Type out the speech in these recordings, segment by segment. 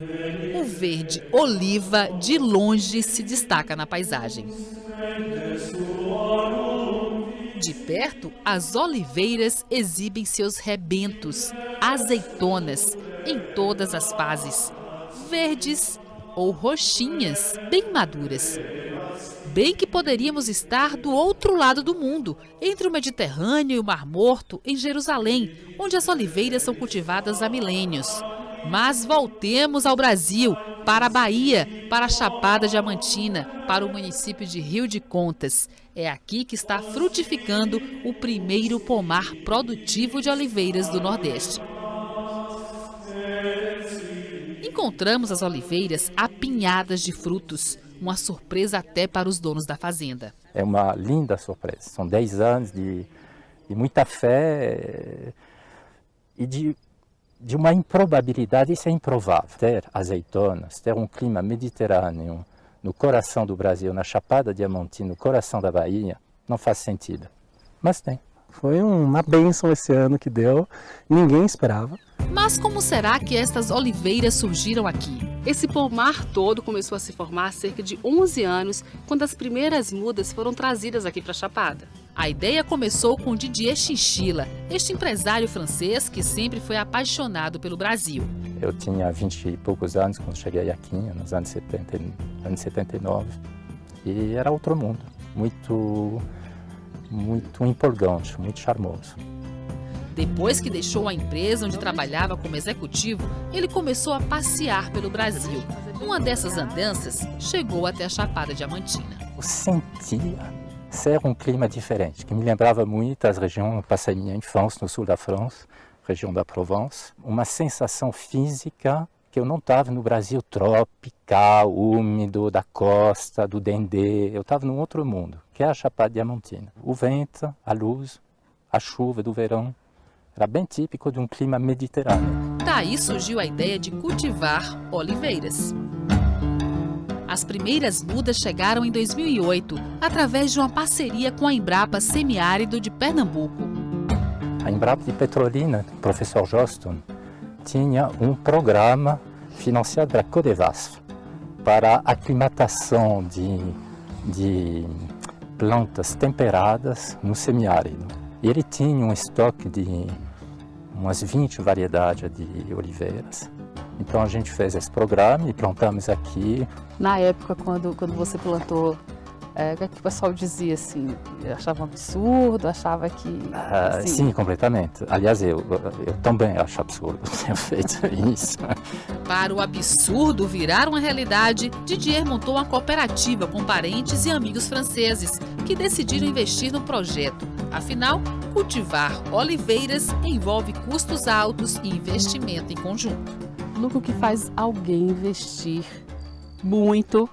O verde oliva de longe se destaca na paisagem. De perto, as oliveiras exibem seus rebentos, azeitonas, em todas as fases, verdes ou roxinhas, bem maduras. Bem que poderíamos estar do outro lado do mundo, entre o Mediterrâneo e o Mar Morto, em Jerusalém, onde as oliveiras são cultivadas há milênios. Mas voltemos ao Brasil, para a Bahia, para a Chapada Diamantina, para o município de Rio de Contas. É aqui que está frutificando o primeiro pomar produtivo de oliveiras do Nordeste. Encontramos as oliveiras apinhadas de frutos, uma surpresa até para os donos da fazenda. É uma linda surpresa, são 10 anos de muita fé e de uma improbabilidade, isso é improvável. Ter azeitonas, ter um clima mediterrâneo no coração do Brasil, na Chapada Diamantina, no coração da Bahia, não faz sentido, mas tem. Foi uma bênção esse ano que deu, ninguém esperava. Mas como será que estas oliveiras surgiram aqui? Esse pomar todo começou a se formar há cerca de 11 anos, quando as primeiras mudas foram trazidas aqui para a Chapada. A ideia começou com Didier Chinchilla, este empresário francês que sempre foi apaixonado pelo Brasil. Eu tinha 20 e poucos anos quando cheguei aqui, nos anos 79, e era outro mundo, muito empolgante, muito charmoso. Depois que deixou a empresa onde trabalhava como executivo, ele começou a passear pelo Brasil. Numa dessas andanças, chegou até a Chapada Diamantina. Eu sentia ser um clima diferente, que me lembrava muito as regiões, eu passei minha infância no sul da França, região da Provence, uma sensação física que eu não estava no Brasil tropical, úmido, da costa, do Dendê. Eu estava num outro mundo, que é a Chapada Diamantina. O vento, a luz, a chuva do verão, era bem típico de um clima mediterrâneo. Daí surgiu a ideia de cultivar oliveiras. As primeiras mudas chegaram em 2008, através de uma parceria com a Embrapa Semiárido de Pernambuco. A Embrapa de Petrolina, o professor Joston, tinha um programa financiado pela Codevasf para a aclimatação de plantas temperadas no semiárido. E ele tinha um estoque de umas 20 variedades de oliveiras. Então a gente fez esse programa e plantamos aqui. Na época, quando você plantou, o que o pessoal dizia assim? Achava um absurdo, achava que... Assim... Sim, completamente. Aliás, eu também acho absurdo ter feito isso. Para o absurdo virar uma realidade, Didier montou uma cooperativa com parentes e amigos franceses que decidiram investir no projeto. Afinal, cultivar oliveiras envolve custos altos e investimento em conjunto. O que faz alguém investir muito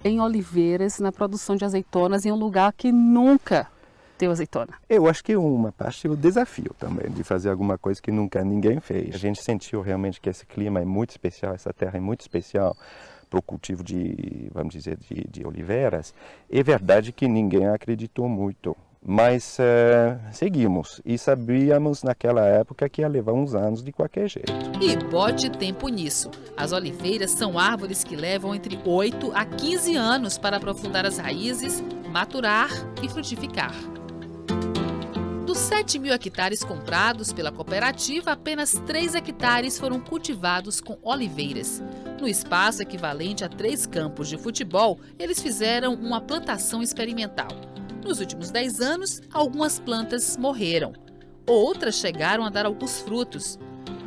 em oliveiras, na produção de azeitonas, em um lugar que nunca teve azeitona? Eu acho que uma parte é o desafio também, de fazer alguma coisa que nunca ninguém fez. A gente sentiu realmente que esse clima é muito especial, essa terra é muito especial para o cultivo de, vamos dizer, de oliveiras. É verdade que ninguém acreditou muito. Mas seguimos e sabíamos naquela época que ia levar uns anos de qualquer jeito. E bote tempo nisso. As oliveiras são árvores que levam entre 8 a 15 anos para aprofundar as raízes, maturar e frutificar. Dos 7.000 hectares comprados pela cooperativa, apenas 3 hectares foram cultivados com oliveiras. No espaço equivalente a 3 campos de futebol, eles fizeram uma plantação experimental. Nos últimos 10 anos, algumas plantas morreram. Outras chegaram a dar alguns frutos.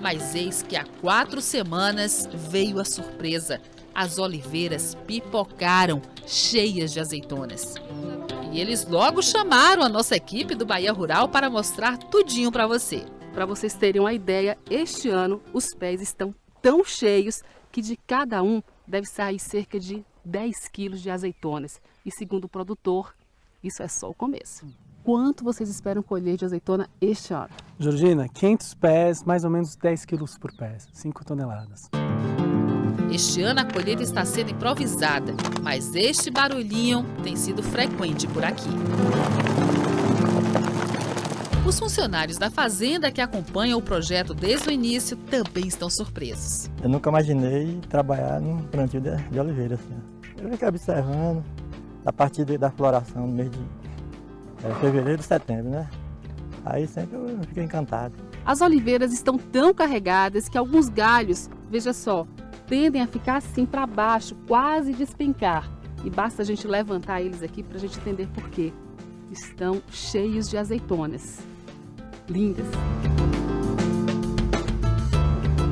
Mas eis que há 4 semanas veio a surpresa. As oliveiras pipocaram, cheias de azeitonas. E eles logo chamaram a nossa equipe do Bahia Rural para mostrar tudinho para você. Para vocês terem uma ideia, este ano os pés estão tão cheios que de cada um deve sair cerca de 10 quilos de azeitonas. E segundo o produtor, isso é só o começo. Quanto vocês esperam colher de azeitona este ano? Georgina, 500 pés, mais ou menos 10 quilos por pé, 5 toneladas. Este ano a colheita está sendo improvisada, mas este barulhinho tem sido frequente por aqui. O Os funcionários da fazenda que acompanham o projeto desde o início também estão surpresos. Eu nunca imaginei trabalhar num plantio de oliveira. Assim. Eu fiquei observando a partir da floração no mês de fevereiro e setembro, né? Aí sempre eu fiquei encantado. As oliveiras estão tão carregadas que alguns galhos, veja só, tendem a ficar assim para baixo, quase despencar. E basta a gente levantar eles aqui para a gente entender por quê. Estão cheios de azeitonas. Lindas.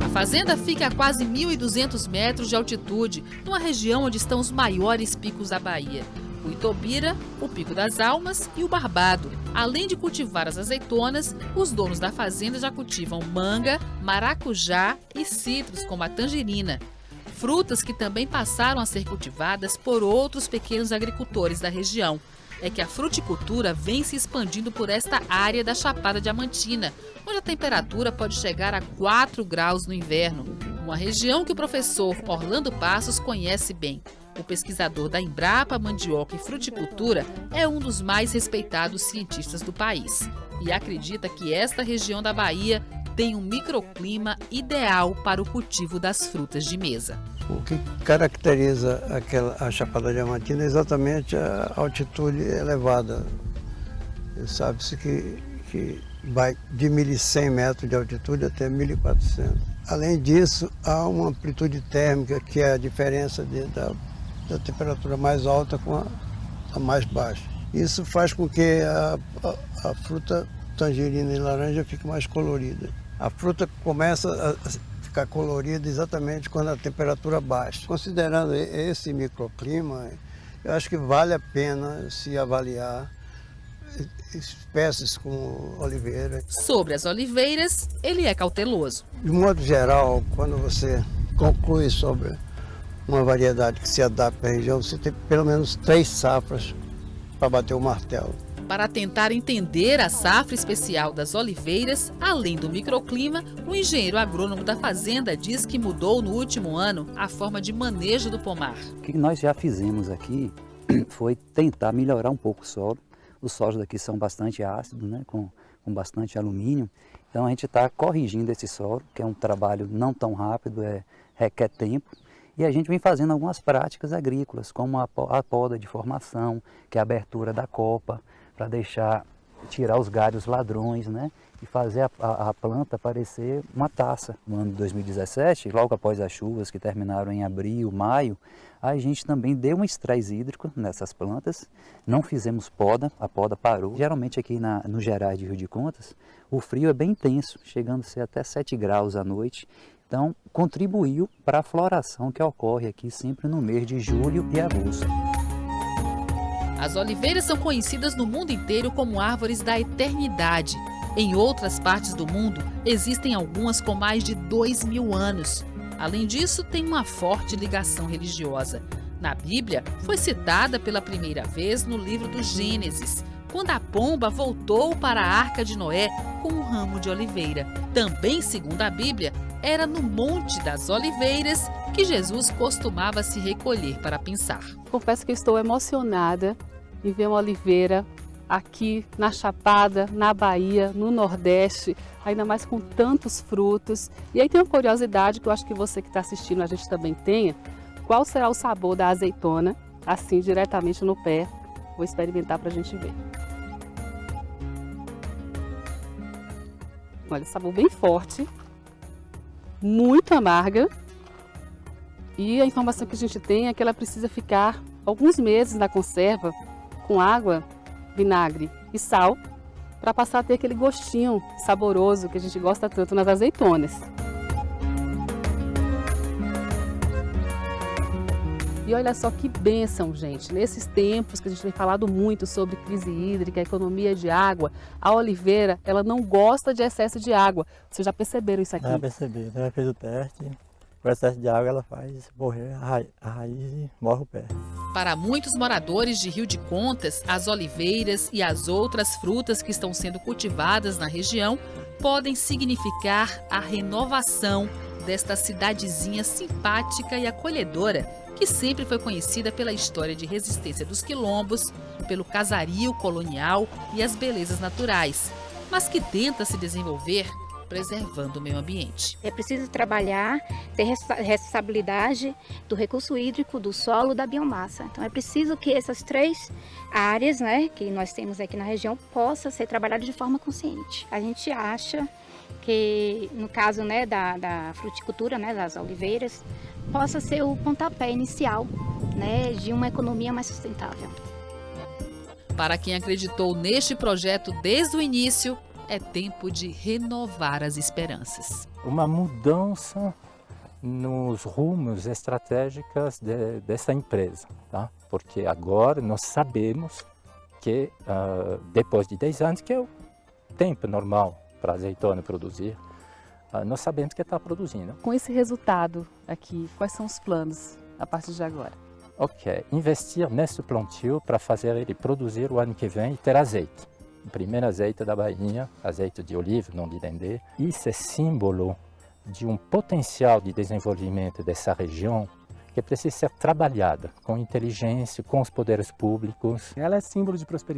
A fazenda fica a quase 1.200 metros de altitude, numa região onde estão os maiores picos da Bahia. O Itobira, o Pico das Almas e o Barbado. Além de cultivar as azeitonas, os donos da fazenda já cultivam manga, maracujá e citros como a tangerina. Frutas que também passaram a ser cultivadas por outros pequenos agricultores da região. É que a fruticultura vem se expandindo por esta área da Chapada Diamantina, onde a temperatura pode chegar a 4 graus no inverno. Uma região que o professor Orlando Passos conhece bem. O pesquisador da Embrapa Mandioca e Fruticultura é um dos mais respeitados cientistas do país e acredita que esta região da Bahia tem um microclima ideal para o cultivo das frutas de mesa. O que caracteriza a Chapada Diamantina é exatamente a altitude elevada. Sabe-se que vai de 1.100 metros de altitude até 1.400. Além disso, há uma amplitude térmica, que é a diferença da temperatura mais alta com a mais baixa. Isso faz com que a fruta tangerina e laranja fique mais colorida. A fruta começa a ficar colorida exatamente quando a temperatura baixa. Considerando esse microclima, eu acho que vale a pena se avaliar espécies como oliveira. Sobre as oliveiras, ele é cauteloso. De modo geral, quando você conclui sobre uma variedade que se adapta à região, você tem pelo menos 3 safras para bater o martelo. Para tentar entender a safra especial das oliveiras, além do microclima, o engenheiro agrônomo da fazenda diz que mudou no último ano a forma de manejo do pomar. O que nós já fizemos aqui foi tentar melhorar um pouco o solo. Os solos daqui são bastante ácidos, né, com bastante alumínio. Então a gente está corrigindo esse solo, que é um trabalho não tão rápido, requer tempo. E a gente vem fazendo algumas práticas agrícolas, como a poda de formação, que é a abertura da copa, para tirar os galhos ladrões, né? E fazer a planta parecer uma taça. No ano de 2017, logo após as chuvas que terminaram em abril, maio, a gente também deu um estresse hídrico nessas plantas. Não fizemos poda, a poda parou. Geralmente aqui no Gerais de Rio de Contas, o frio é bem intenso, chegando a ser até 7 graus à noite. Então, contribuiu para a floração que ocorre aqui sempre no mês de julho e agosto. As oliveiras são conhecidas no mundo inteiro como árvores da eternidade. Em outras partes do mundo, existem algumas com mais de 2.000 anos. Além disso, tem uma forte ligação religiosa. Na Bíblia, foi citada pela primeira vez no livro do Gênesis, quando a pomba voltou para a Arca de Noé com um ramo de oliveira. Também, segundo a Bíblia, era no Monte das Oliveiras que Jesus costumava se recolher para pensar. Confesso que estou emocionada em ver uma oliveira aqui na Chapada, na Bahia, no Nordeste, ainda mais com tantos frutos. E aí tem uma curiosidade que eu acho que você que está assistindo a gente também tenha. Qual será o sabor da azeitona, assim, diretamente no pé? Vou experimentar para a gente ver. Olha, sabor bem forte, muito amarga. E a informação que a gente tem é que ela precisa ficar alguns meses na conserva com água, vinagre e sal para passar a ter aquele gostinho saboroso que a gente gosta tanto nas azeitonas. E olha só que bênção, gente. Nesses tempos que a gente tem falado muito sobre crise hídrica, economia de água, a oliveira, ela não gosta de excesso de água. Vocês já perceberam isso aqui? Já percebi, já fez o teste. O excesso de água ela faz morrer a raiz e morre o pé. Para muitos moradores de Rio de Contas, as oliveiras e as outras frutas que estão sendo cultivadas na região podem significar a renovação desta cidadezinha simpática e acolhedora, que sempre foi conhecida pela história de resistência dos quilombos, pelo casario colonial e as belezas naturais. mas que tenta se desenvolver preservando o meio ambiente. É preciso trabalhar, ter responsabilidade do recurso hídrico, do solo, da biomassa. Então é preciso que essas 3 áreas, né, que nós temos aqui na região, possam ser trabalhadas de forma consciente. A gente acha que, no caso, né, da fruticultura, né, das oliveiras, possa ser o pontapé inicial, né, de uma economia mais sustentável. Para quem acreditou neste projeto desde o início, é tempo de renovar as esperanças. Uma mudança nos rumos estratégicos dessa empresa, tá? Porque agora nós sabemos que depois de 10 anos, que é o tempo normal para a azeitona produzir, nós sabemos que está produzindo. Com esse resultado aqui, quais são os planos a partir de agora? Ok, investir nesse plantio para fazer ele produzir o ano que vem e ter azeite. O primeiro azeite da Bahia, azeite de oliva, não de dendê. Isso é símbolo de um potencial de desenvolvimento dessa região que precisa ser trabalhada com inteligência, com os poderes públicos. Ela é símbolo de prosperidade.